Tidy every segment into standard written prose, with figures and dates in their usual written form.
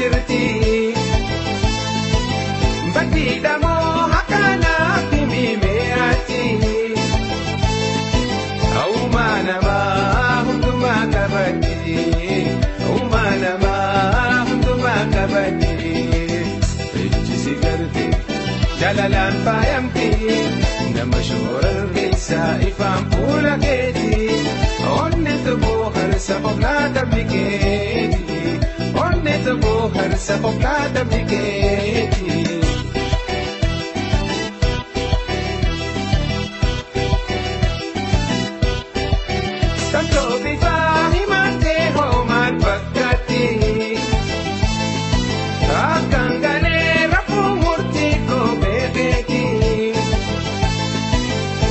jirti bakkiidha moo akkanaaf himimee ati uumaa namaa hundumaa qabatti uumaa namaa hundumaa qabatti ijji si garte jalalaan faayamti nama shoorargeessaa ifaan fuula keeti onne toboo harsa foklaata bikeeti onne toboo harsa foklaata bikeeti. Tanto bifaa himantee hoomaan fakkaatti akkaan galee rafuu murtii koo beekeeti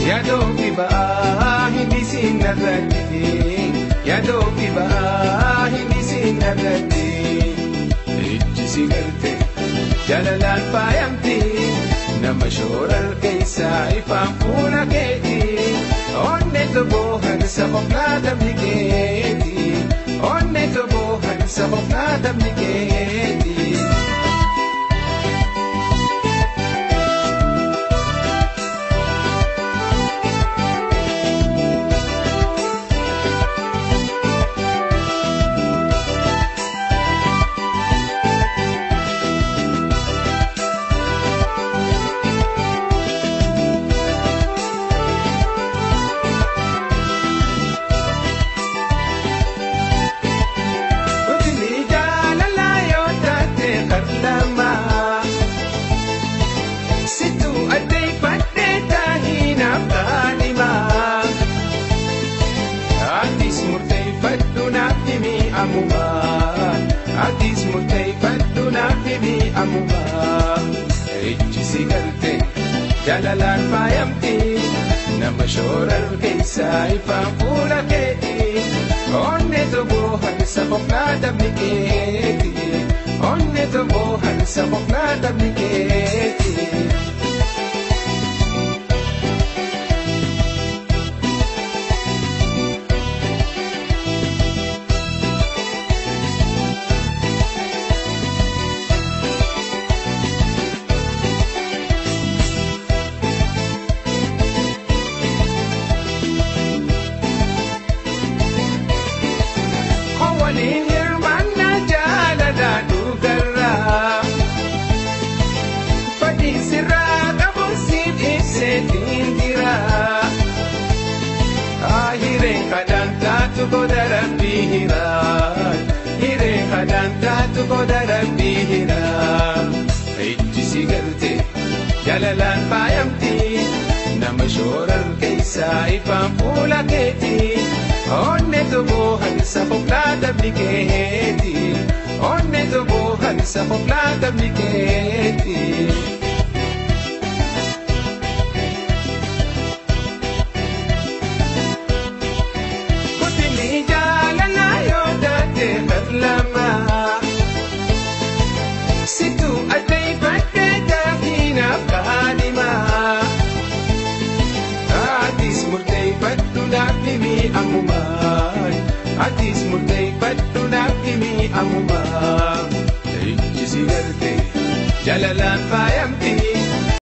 yaadoo fi ba'aa hindisiin narratti yaadoo fi ba'aa hindisiin narratti ijji si garte jalalaan faayamti nama shoorargeessaa ifaan fuula keeti onne toboo harsa foklaata bikeeti onne toboo harsa foklaata bikeeti. Atis murteeffadhu naaf himi ammumaa ijji si garte jalalaan faayamti nama shoorargeessaa ifaan fuula keeti onne toboo harsa foklaata bikeeti onne toboo harsa foklaata bikeeti. Waliin hirmaannaa jaalalaa dhugarraa fadhiin sirraa qabuun siif ibseetiin jiraa hireen kadhaan taatu goda rabbii hiraa hireen kadhaan taatu goda rabbii hiraa ijji si garte jalalaan faayamti nama shoorargeessaa ifaan fuula keeti onne toboo harsa foklaata bikeeti onne toboo harsa foklaata bikeeti. Kutinii jaalalaa yoo taate harlamaa situu adeeffadhee taahinaaf kaadhimaa atis murteeffadhu naaf himi ammumaa atis murteeffadhu naaf himi ammumaa ijji si garte jalalaan faayamti